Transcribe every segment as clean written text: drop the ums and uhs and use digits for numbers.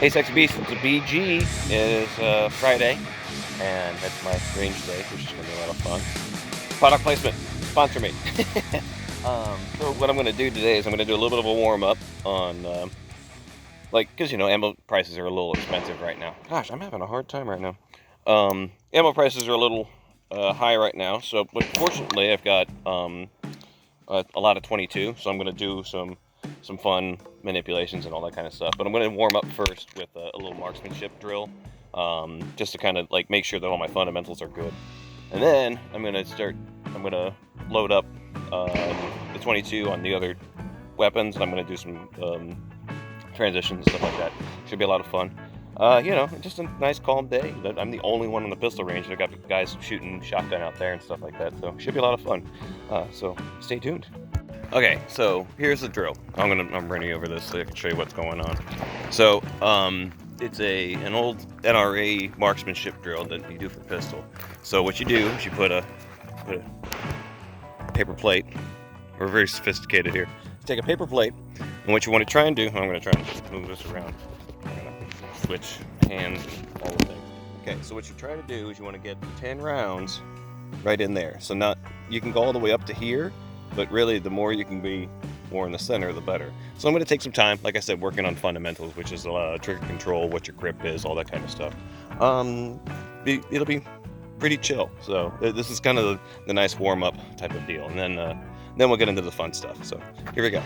Hey Sexy Beast, it's a BG. It is Friday, and that's my range day, which is going to be a lot of fun. Product placement, sponsor me. So what I'm going to do today is I'm going to do a little bit of a warm-up on, because, ammo prices are a little expensive right now. Gosh, I'm having a hard time right now. Ammo prices are a little high right now, but fortunately I've got a lot of 22, so I'm going to do some fun manipulations and all that kind of stuff. But I'm going to warm up first with a little marksmanship drill, just to kind of make sure that all my fundamentals are good. And then I'm going to load up the 22 on the other weapons, and I'm going to do some transitions and stuff like that. Should be a lot of fun. Just a nice calm day. I'm the only one on the pistol range. I've got guys shooting shotgun out there and stuff like that, so should be a lot of fun. So stay tuned. Okay, so here's the drill. I'm running over this so I can show you what's going on. So it's an old NRA marksmanship drill that you do for pistol. So what you do is you put a paper plate. We're very sophisticated here. You take a paper plate, and what you want to try and do, I'm going to try and just move this around. I'm going to switch hands and all the things. Okay, so what you try to do is you want to get 10 rounds right in there. So you can go all the way up to here, but really the more you can be more in the center, the better. So I'm going to take some time, like I said, working on fundamentals, which is trigger control, what your grip is, all that kind of stuff. It'll be pretty chill. So this is kind of the nice warm-up type of deal, and then we'll get into the fun stuff. So here we go.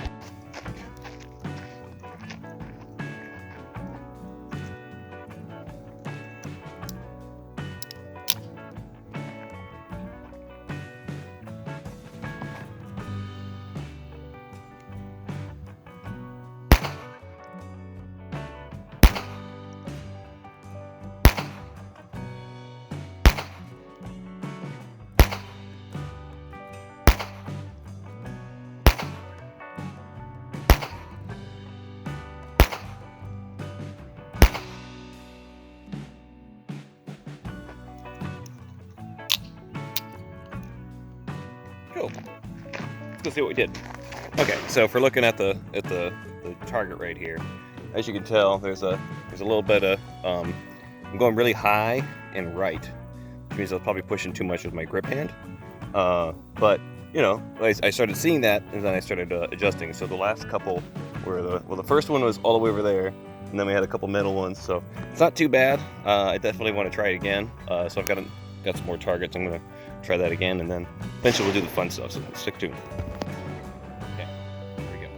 Cool. Let's go see what we did. Okay, so if we're looking at the target right here, as you can tell, there's a little bit of I'm going really high and right, which means I was probably pushing too much with my grip hand. But I started seeing that, and then I started adjusting. So the last couple were the first one was all the way over there, and then we had a couple middle ones. So it's not too bad. I definitely want to try it again. So I've got some more targets. I'm gonna try that again, and then eventually we'll do the fun stuff. So stick tuned. Okay, here we go.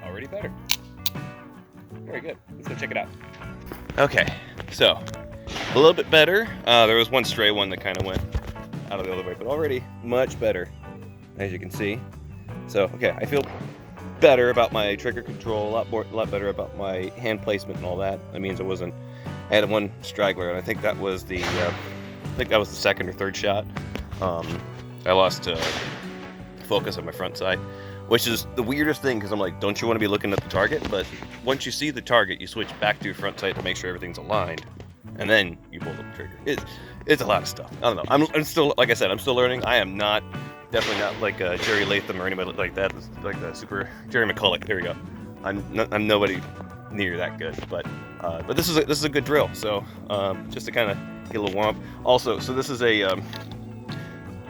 Already better. Very good. Let's go check it out. Okay, so a little bit better. There was one stray one that kind of went out of the other way, but already much better, as you can see. So okay, I feel better about my trigger control, a lot better about my hand placement and all that. That means I had one straggler, and I think that was the second or third shot. I lost focus on my front sight, which is the weirdest thing, because I'm like, don't you want to be looking at the target? But once you see the target, you switch back to your front sight to make sure everything's aligned, and then you pull the trigger. It's a lot of stuff. I don't know. I'm still, like I said, I'm still learning. I am definitely not like Jerry Latham or anybody like that. Like the super Jerry McCulloch. There we go. I'm nobody near that good, but this is a good drill. So just to kind of get a little warm up. Also, so this is a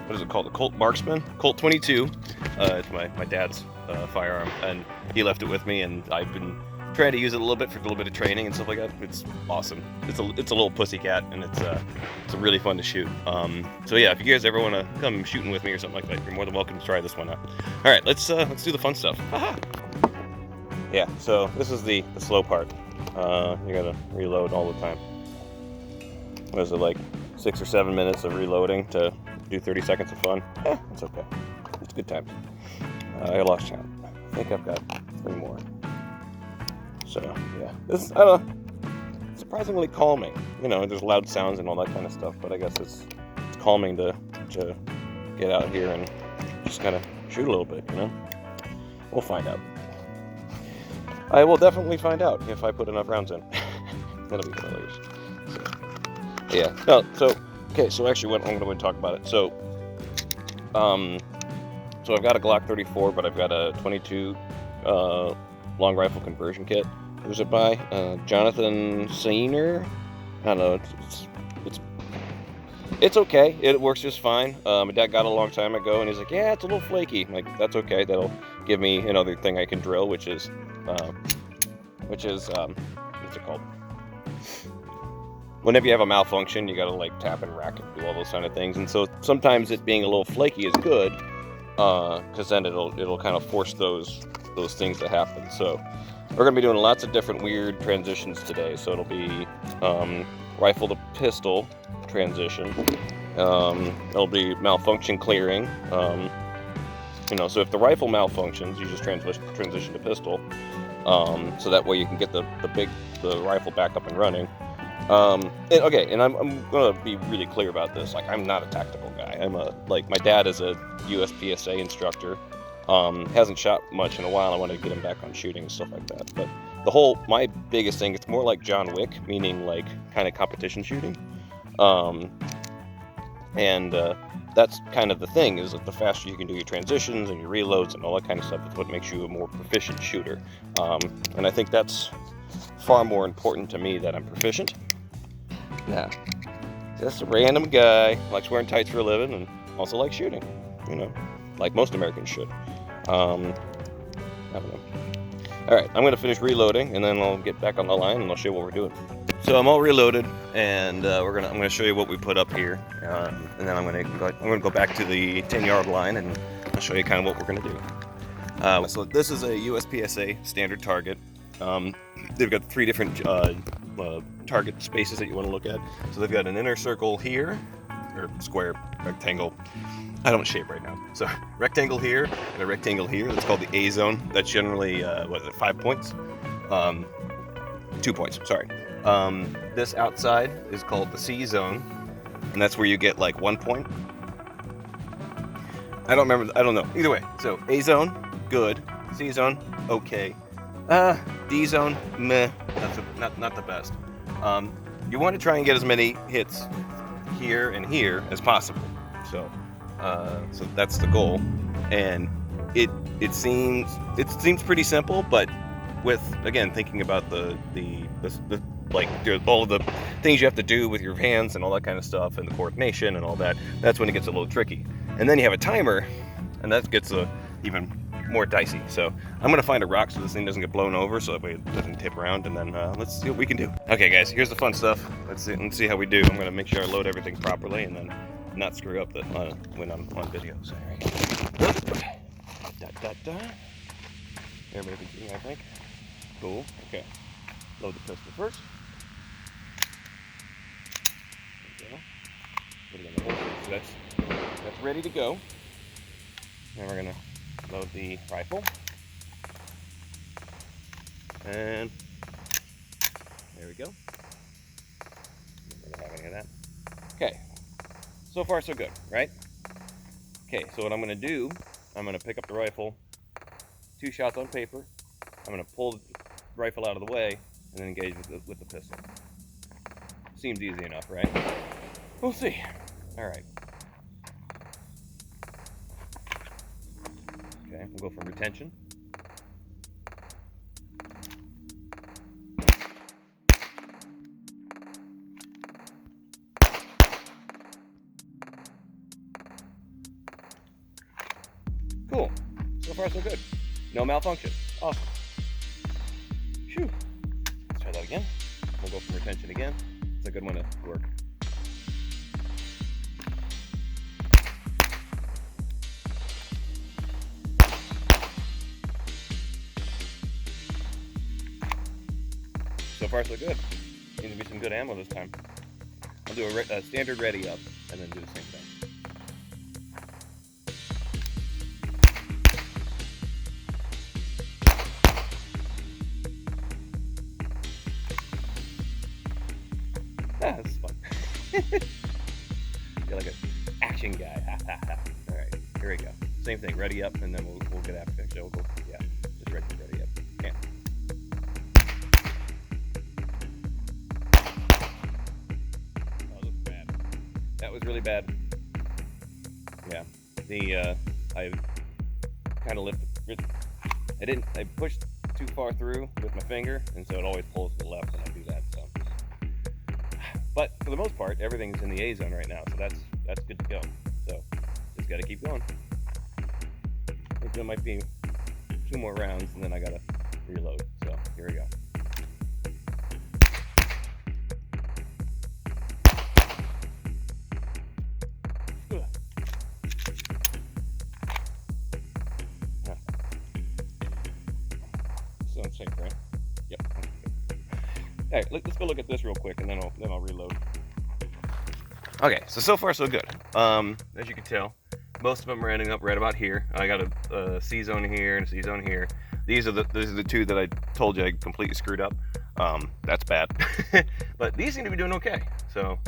what is it called? A Colt Marksman, Colt 22. It's my dad's firearm, and he left it with me, and I've been trying to use it a little bit for a little bit of training and stuff like that. It's awesome. It's a little pussycat, and it's really fun to shoot. So yeah, if you guys ever want to come shooting with me or something like that, you're more than welcome to try this one out. All right, let's do the fun stuff. Haha. Yeah. So this is the slow part. You gotta reload all the time. What is it, like 6 or 7 minutes of reloading to do 30 seconds of fun? It's okay. It's a good time. I lost count. I think I've got 3 more. So yeah, this I don't know, surprisingly calming. There's loud sounds and all that kind of stuff, but I guess it's calming to get out here and just kind of shoot a little bit, you know? We'll find out. I will definitely find out if I put enough rounds in. That'll be hilarious. So, yeah. No. So okay. So actually, what I'm going to talk about it. So I've got a Glock 34, but I've got a 22 long rifle conversion kit. Who's it by? Jonathan Sainer. I don't know. It's okay. It works just fine. My dad got it a long time ago, and he's like, "Yeah, it's a little flaky." I'm like, that's okay. That'll give me another thing I can drill, which is what's it called? Whenever you have a malfunction, you gotta like tap and rack and do all those kind of things. And so sometimes it being a little flaky is good, because then it'll kind of force those things to happen. So we're gonna be doing lots of different weird transitions today. So it'll be rifle to pistol transition. It'll be malfunction clearing. So if the rifle malfunctions, you just transition to pistol. So that way you can get the rifle back up and running. And I'm gonna be really clear about this. Like, I'm not a tactical guy. My dad is a USPSA instructor. Hasn't shot much in a while. I want to get him back on shooting and stuff like that. But my biggest thing, it's more like John Wick, meaning like kind of competition shooting. That's kind of the thing, is that the faster you can do your transitions and your reloads and all that kind of stuff, is what makes you a more proficient shooter. And I think that's far more important to me, that I'm proficient. Yeah, just a random guy, likes wearing tights for a living and also likes shooting, like most Americans should. I don't know. All right, I'm going to finish reloading, and then I'll get back on the line and I'll show you what we're doing. So I'm all reloaded, and I'm going to show you what we put up here, and then I'm going to go back to the 10-yard line, and I'll show you kind of what we're going to do. So this is a USPSA standard target. They've got 3 different target spaces that you want to look at. So they've got an inner circle here, or square, rectangle. I don't shape right now. So rectangle here and a rectangle here. That's called the A zone. That's generally 5 points. 2 points. Sorry. This outside is called the C zone, and that's where you get like 1 point. I don't remember. I don't know. Either way. So A zone, good. C zone, okay. D zone, meh. That's not the best. You want to try and get as many hits here and here as possible. So that's the goal, and it seems pretty simple, but with, again, thinking about the all of the things you have to do with your hands and all that kind of stuff, and the coordination and all that, that's when it gets a little tricky. And then you have a timer, and that gets even more dicey. So I'm gonna find a rock so this thing doesn't get blown over, so that way it doesn't tip around, and then let's see what we can do. Okay guys, here's the fun stuff. Let's see how we do. I'm gonna make sure I load everything properly and then not screw up when I'm on video. So everybody can see, I think. Cool. Okay. Load the pistol first. There we go. Put it in the holster. So that's ready to go. Now we're gonna load the rifle. And there we go. Don't have any of that. Okay. So far so good, right? Okay, so what I'm gonna do, I'm gonna pick up the rifle, 2 shots on paper. I'm gonna pull the rifle out of the way and then engage with the pistol. Seems easy enough, right? We'll see. All right. Okay, we'll go from retention. Cool. So far so good. No malfunction. Awesome. Phew. Let's try that again. We'll go from retention again. It's a good one to work. So far so good. Seems to be some good ammo this time. I'll do a standard ready up and then do the same thing. Ah, this is fun. Yeah, like fishing guy. Ha ha ha. All right, here we go. Same thing. Ready up, and then we'll get after it. So we'll go. Yeah, just ready up. Yeah. Oh, that was bad. That was really bad. Yeah. I kind of lifted. I pushed too far through with my finger, and so it always pulls to the left when I do that. So, but for the most part, everything's in the A zone right now, so that's good to go. So just got to keep going. I think there might be 2 more rounds, and then I gotta reload. So here we go. Sounds safe, right? Yep. All right, let's go look at this real quick, and then I'll reload. Okay, so far so good. As you can tell, most of them are ending up right about here. I got a C zone here and a C zone here. These are the 2 that I told you I completely screwed up. That's bad, but these seem to be doing okay. So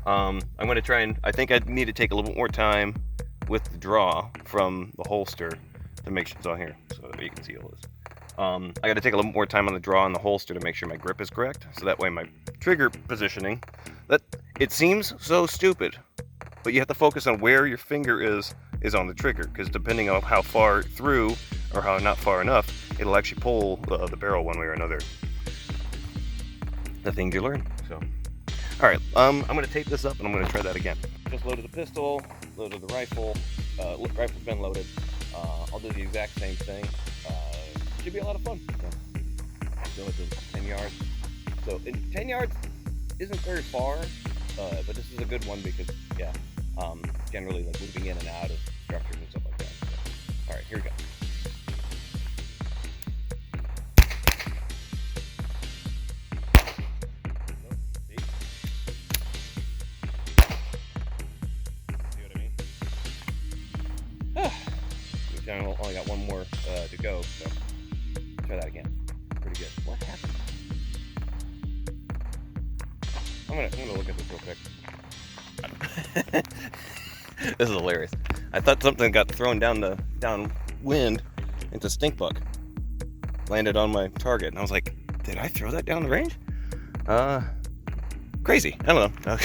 I'm going to try and I think I need to take a little bit more time with the draw from the holster to make sure it's on here, so that you can see all this. I got to take a little more time on the draw on the holster to make sure my grip is correct, so that way my trigger positioning, that it seems so stupid, but you have to focus on where your finger is on the trigger, because depending on how far through or how not far enough, it'll actually pull the barrel one way or another. The thing you learn. So, all right, I'm going to tape this up and I'm going to try that again. Just loaded the pistol, loaded the rifle. Rifle's been loaded. I'll do the exact same thing. Should be a lot of fun. So, go to 10 yards. So 10 yards isn't very far, but this is a good one because, yeah, generally like moving in and out of structures and stuff like that. So, all right, here we go. See what I mean? We only got 1 more to go, so. Try that again. Pretty good. What happened? I'm gonna look at this real quick. This is hilarious. I thought something got thrown downwind into stink bug. Landed on my target, and I was like, "Did I throw that down the range?" Crazy. I don't know.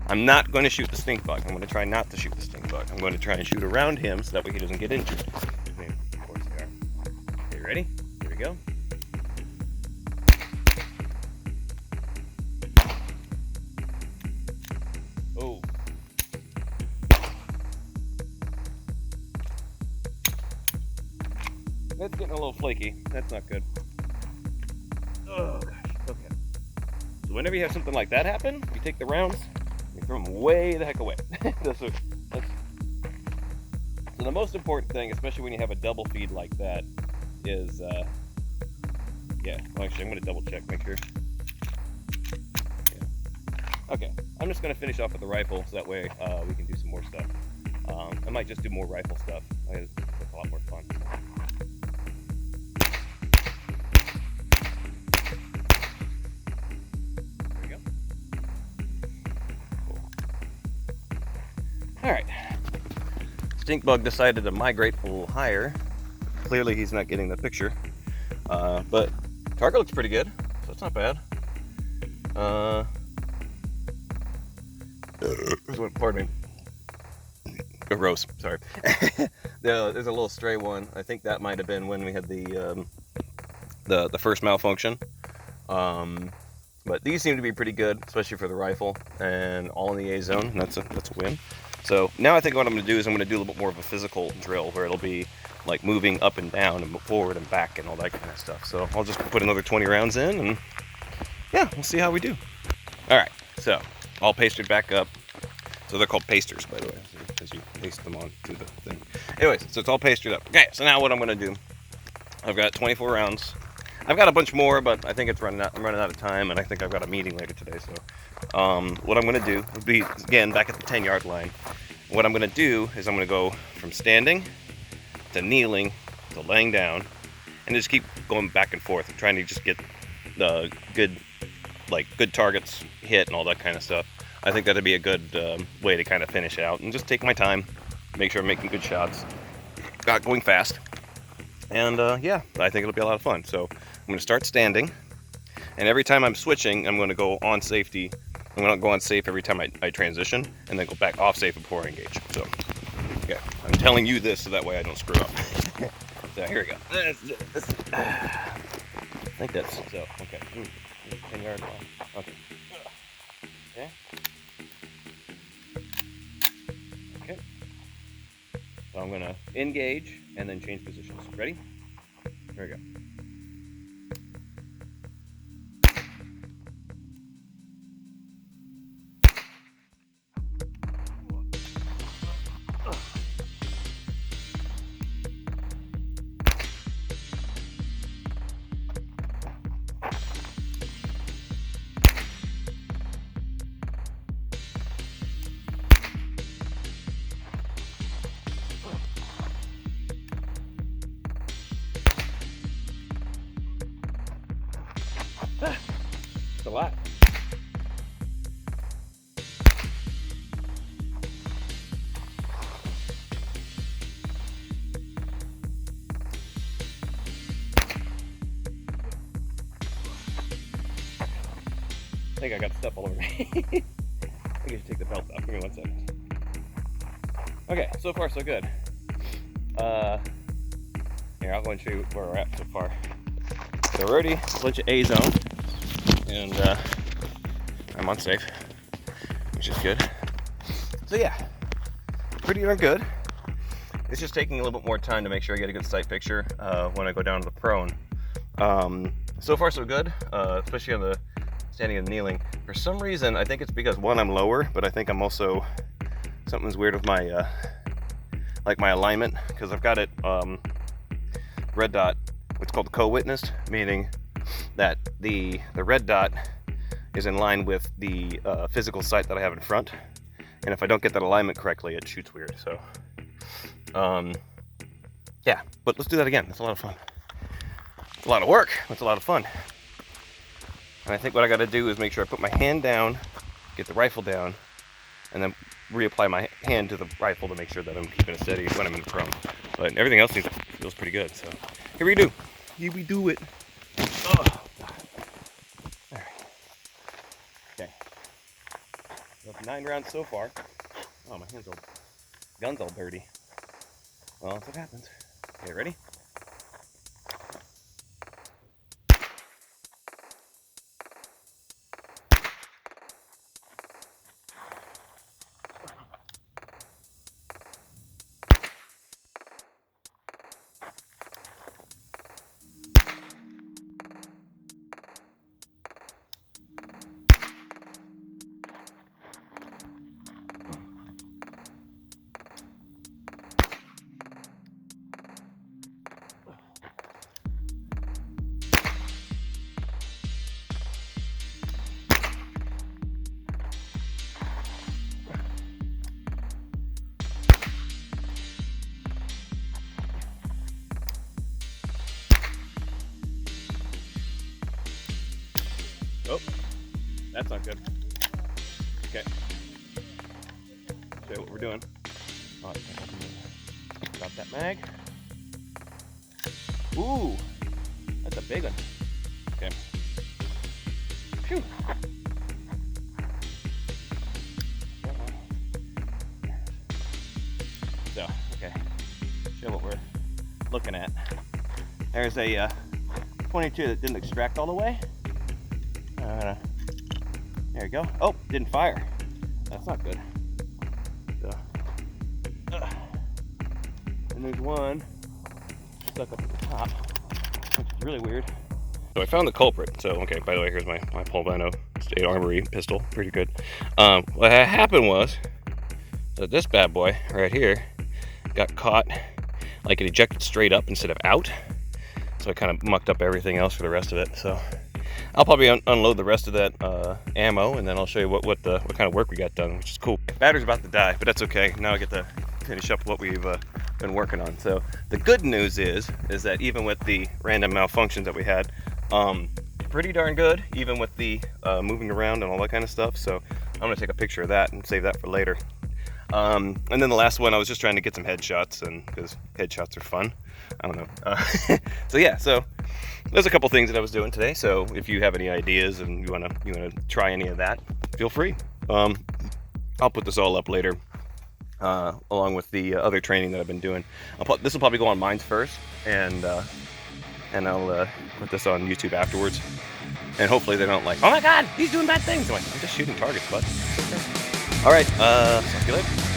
I'm not going to shoot the stink bug. I'm going to try not to shoot the stink bug. I'm going to try and shoot around him so that way he doesn't get injured. Ready? Here we go. Oh. That's getting a little flaky. That's not good. Oh, gosh. Okay. So whenever you have something like that happen, you take the rounds, you throw them way the heck away. So the most important thing, especially when you have a double feed like that, is yeah, well, actually I'm going to double check, make sure. Yeah. Okay, I'm just going to finish off with the rifle so that way we can do some more stuff. I might just do more rifle stuff. It's a lot more fun. There we go. Cool. Alright. Stink bug decided to migrate a little higher. Clearly he's not getting the picture, but target looks pretty good, so it's not bad. Pardon me. Gross, sorry. There's a little stray one. I think that might have been when we had the first malfunction. But these seem to be pretty good, especially for the rifle, and all in the A zone, and that's a win. So now I think what I'm going to do is I'm going to do a little bit more of a physical drill where it'll be like moving up and down and forward and back and all that kind of stuff. So I'll just put another 20 rounds in and yeah, we'll see how we do. All right, so all pasted back up. So they're called pasters, by the way, because you paste them onto the thing. Anyways, so it's all pasted up. Okay, so now what I'm going to do, I've got 24 rounds. I've got a bunch more, but I think it's running out. I'm running out of time, and I think I've got a meeting later today. So what I'm going to do would be, again, back at the 10-yard line. What I'm going to do is I'm going to go from standing to kneeling to laying down and just keep going back and forth, trying to just get the good targets hit and all that kind of stuff. I think that'd be a good way to kind of finish out and just take my time, make sure I'm making good shots, not going fast. And yeah, I think it'll be a lot of fun. So I'm going to start standing, and every time I'm switching, I'm going to go on safety. I'm going to go on safe every time I transition, and then go back off safe before I engage. So yeah, I'm telling you this so that way I don't screw up. So here we go. I think that's so. Okay. 10 yard line. Okay. Okay. Okay. So I'm gonna engage and then change positions. Ready? Here we go. It's a lot. I think I got stuff all over me. I think I should take the belt off. Give me 1 second. Okay, so far so good. Here, I'll go and show you where we're at so far. So we're already into A zone, and I'm on safe, which is good. So yeah, pretty darn good. It's just taking a little bit more time to make sure I get a good sight picture when I go down to the prone. So far so good, especially on the standing and kneeling. For some reason, I think it's because one, I'm lower, but I think I'm also, something's weird with my like my alignment, because I've got it red dot, what's called co-witnessed, meaning that the red dot is in line with the physical sight that I have in front, and if I don't get that alignment correctly, it shoots weird. So yeah, but let's do that again. It's a lot of fun. It's a lot of work. It's a lot of fun. And I think what I got to do is make sure I put my hand down, get the rifle down, and then reapply my hand to the rifle to make sure that I'm keeping it steady when I'm in the prone. But everything else feels pretty good. So here we do. Here we do it. Oh. All right. Okay. So 9 rounds so far. Oh, my gun's all dirty. Well, that's what happens. Okay, ready? Oh, that's not good. Okay. Show you what we're doing. Oh, drop that mag. Ooh, that's a big one. Okay. Phew. So, okay. Show what we're looking at. There's a 22 that didn't extract all the way. There you go. Oh, didn't fire. That's not good. So, and there's one stuck up at the top, which is really weird. So I found the culprit. So, okay, by the way, here's my Pulvano State Armory pistol. Pretty good. What happened was that this bad boy right here got caught, like it ejected straight up instead of out. So I kind of mucked up everything else for the rest of it. So I'll probably unload the rest of that ammo, and then I'll show you what kind of work we got done, which is cool. Battery's about to die, but that's okay. Now I get to finish up what we've been working on. So the good news is that even with the random malfunctions that we had, pretty darn good, even with the moving around and all that kind of stuff. So I'm gonna take a picture of that and save that for later. And then the last one, I was just trying to get some headshots, and because headshots are fun. I don't know. So yeah, so there's a couple things that I was doing today. So if you have any ideas and you wanna try any of that, feel free. I'll put this all up later, along with the other training that I've been doing. This will probably go on mine first, and I'll put this on YouTube afterwards. And hopefully they don't like, oh my God, he's doing bad things. I'm just shooting targets, bud. All right, talk to you later.